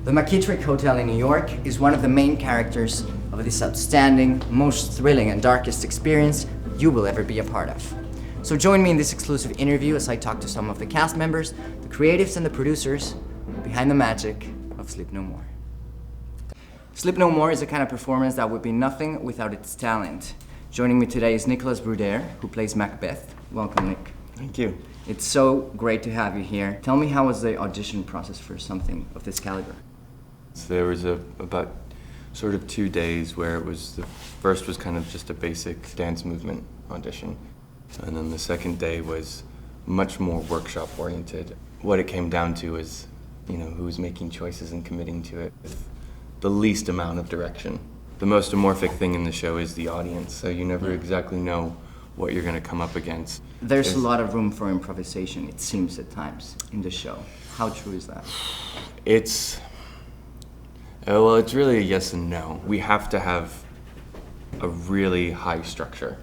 The McKittrick Hotel in New York is one of the main characters of this outstanding, most thrilling and darkest experience you will ever be a part of. So join me in this exclusive interview as I talk to some of the cast members, the creatives and the producers behind the magic of Sleep No More. Sleep No More is a kind of performance that would be nothing without its talent. Joining me today is Bruder, who plays Macbeth. Welcome, Nick. Thank you. It's so great to have you here. Tell me, how was the audition process for something of this caliber? So there was about sort of 2 days where it was, the first was kind of just a basic dance movement audition. And then the second day was much more workshop oriented. What it came down to is, who was making choices and committing to it with the least amount of direction. The most amorphic thing in the show is the audience, so you never exactly know what you're going to come up against. There's a lot of room for improvisation, it seems at times, in the show. How true is that? It's really a yes and no. We have to have a really high structure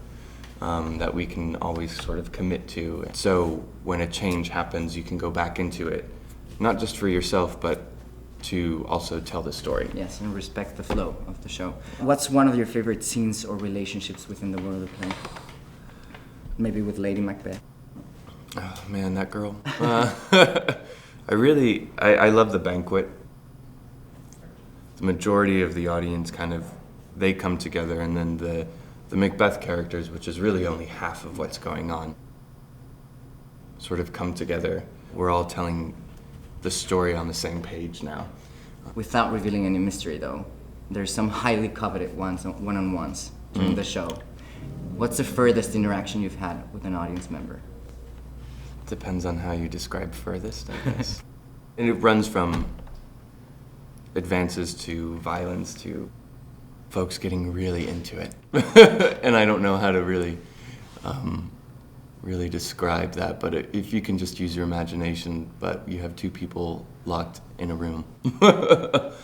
that we can always sort of commit to. So when a change happens, you can go back into it, not just for yourself, but to also tell the story. Yes, and respect the flow of the show. What's one of your favorite scenes or relationships within the world of play? Maybe with Lady Macbeth. Oh man, that girl. I love the banquet. The majority of the audience they come together, and then the Macbeth characters, which is really only half of what's going on, sort of come together. We're all telling the story on the same page now. Without revealing any mystery though, there's some highly coveted one-on-ones during the show. What's the furthest interaction you've had with an audience member? Depends on how you describe furthest, I guess. And it runs from advances to violence to folks getting really into it. And I don't know how to really describe that, but if you can just use your imagination, but you have two people locked in a room.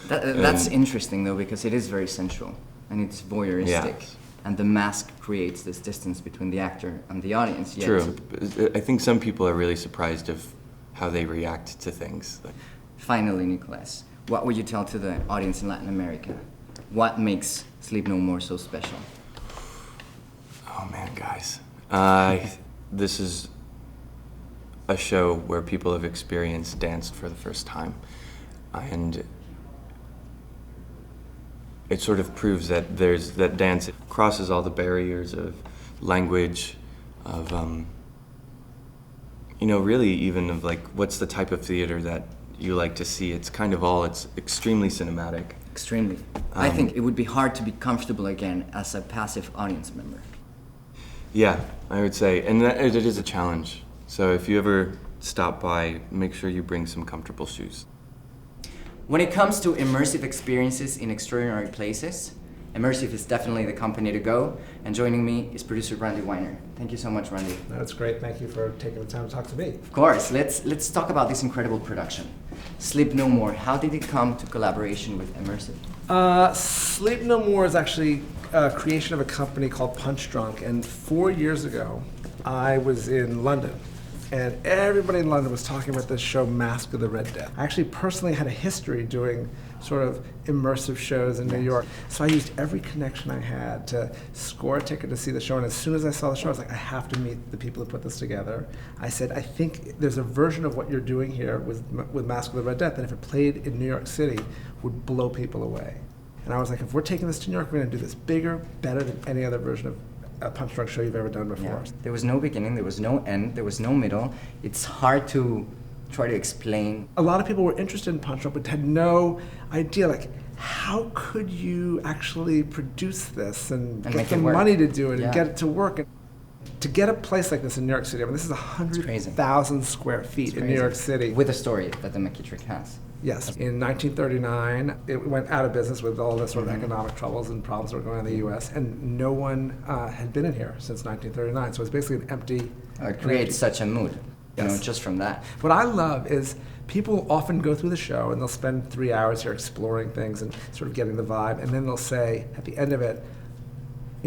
That's interesting though, because it is very sensual and it's voyeuristic. Yeah. And the mask creates this distance between the actor and the audience. Yet. True. I think some people are really surprised of how they react to things. Finally, Nicholas, what would you tell to the audience in Latin America? What makes Sleep No More so special? Oh man, guys. This is a show where people have experienced dance for the first time. And it sort of proves that that dance crosses all the barriers of language, of, really even of what's the type of theater that you like to see. It's extremely cinematic. Extremely. I think it would be hard to be comfortable again as a passive audience member. Yeah, I would say, and it is a challenge. So if you ever stop by, make sure you bring some comfortable shoes. When it comes to immersive experiences in extraordinary places, Immersive is definitely the company to go. And joining me is producer Weiner. Thank you so much, Randy. That's great. Thank you for taking the time to talk to me. Of course. Let's talk about this incredible production. Sleep No More. How did it come to collaboration with Immersive? Sleep No More is actually a creation of a company called Punch Drunk. And 4 years ago, I was in London. And everybody in London was talking about this show, Mask of the Red Death. I actually personally had a history doing sort of immersive shows in New York. So I used every connection I had to score a ticket to see the show. And as soon as I saw the show, I was like, I have to meet the people who put this together. I said, I think there's a version of what you're doing here with Mask of the Red Death, and if it played in New York City, would blow people away. And I was like, if we're taking this to New York, we're going to do this bigger, better than any other version of a Punch Drunk show you've ever done before. Yeah. There was no beginning, there was no end, there was no middle. It's hard to try to explain. A lot of people were interested in Punch Drunk but had no idea, how could you actually produce this and get the money to do it and get it to work? And to get a place like this in New York City, this is 100,000 square feet in New York City. With a story that the McKittrick has. Yes. In 1939, it went out of business with all the sort of economic troubles and problems that were going on in the U.S., and no one had been in here since 1939. So it's basically an empty... It creates such a mood, just from that. What I love is people often go through the show and they'll spend 3 hours here exploring things and sort of getting the vibe, and then they'll say, at the end of it,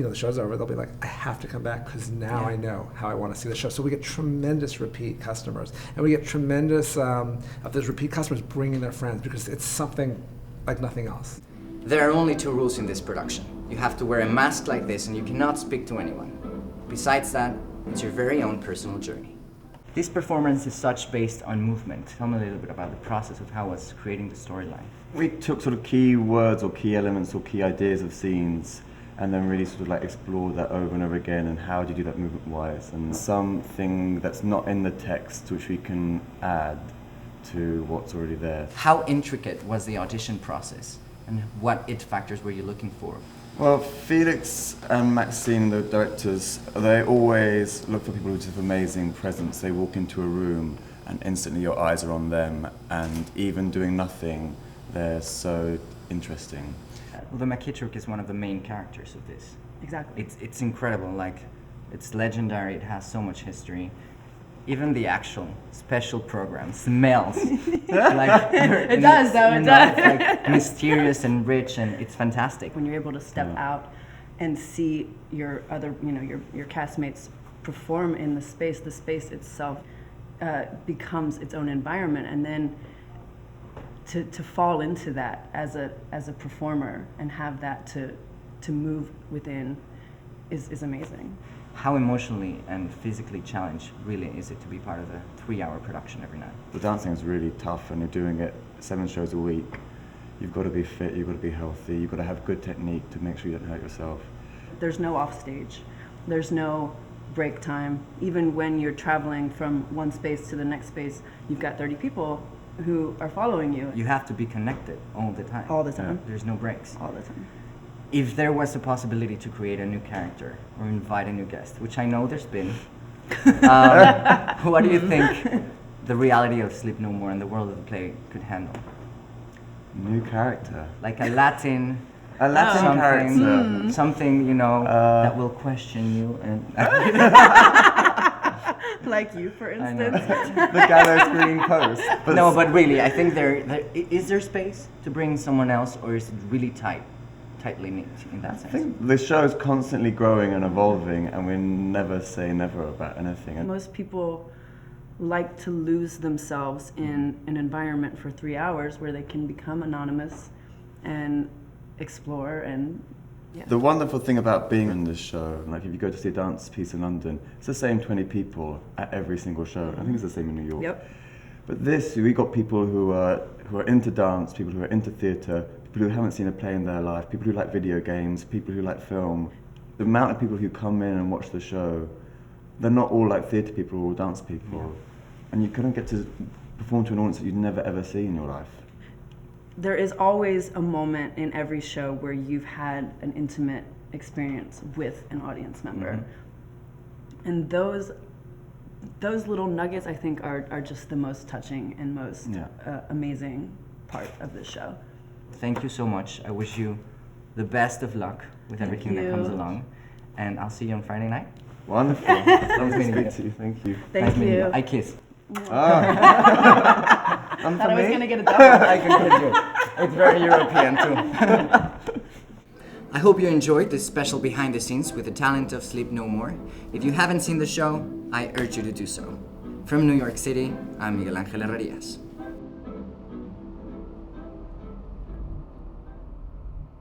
the show's over, they'll be like, I have to come back because now I know how I want to see the show. So we get tremendous repeat customers, and we get tremendous of those repeat customers bringing their friends because it's something like nothing else. There are only 2 rules in this production. You have to wear a mask like this and you cannot speak to anyone. Besides that, it's your very own personal journey. This performance is such based on movement. Tell me a little bit about the process of how I was creating the storyline. We took sort of key words or key elements or key ideas of scenes and then really sort of like explored that over and over again, and how do you do that movement-wise, and something that's not in the text which we can add to what's already there. How intricate was the audition process, and what it factors were you looking for? Well, Felix and Maxine, the directors, they always look for people with just amazing presence. They walk into a room and instantly your eyes are on them, and even doing nothing, they're so interesting. Well, the McKittrick is one of the main characters of this. Exactly. It's incredible, like, it's legendary, it has so much history. Even the actual special program smells like it does, though. It does. It's like mysterious and rich, and it's fantastic. When you're able to step out and see your other, your castmates perform in the space itself becomes its own environment, and then to fall into that as a performer and have that to move within is amazing. How emotionally and physically challenged really is it to be part of a 3-hour production every night? The dancing is really tough, and you're doing it 7 shows a week. You've got to be fit, you've got to be healthy, you've got to have good technique to make sure you don't hurt yourself. There's no off stage. There's no break time. Even when you're traveling from one space to the next space, you've got 30 people who are following you. You have to be connected all the time. All the time. There's no breaks. All the time. If there was a possibility to create a new character or invite a new guest, which I know there's been, what do you think the reality of Sleep No More and the world of the play could handle? New character. Like a Latin character. Something, that will question you and Like you, for instance. The gallows screen post. No, but really, I think is there space to bring someone else, or is it really tightly knit in that sense? I think the show is constantly growing and evolving, and we never say never about anything. Most people like to lose themselves in an environment for 3 hours where they can become anonymous and explore and The wonderful thing about being in this show, like if you go to see a dance piece in London, it's the same 20 people at every single show. I think it's the same in New York. Yep. But this, we got people who are into dance, people who are into theatre, people who haven't seen a play in their life, people who like video games, people who like film. The amount of people who come in and watch the show, they're not all like theatre people or dance people. Yeah. And you couldn't get to perform to an audience that you'd never ever see in your life. There is always a moment in every show where you've had an intimate experience with an audience member. Mm-hmm. And those little nuggets, I think, are just the most touching and most amazing part of this show. Thank you so much. I wish you the best of luck with everything that comes along. And I'll see you on Friday night. Wonderful. Nice to speak to you. Thank you. Thank you. I kiss. I thought I was going to get a double. I can kiss you. It's very European too. I hope you enjoyed this special behind the scenes with the talent of Sleep No More. If you haven't seen the show, I urge you to do so. From New York City, I'm Miguel Herrerias.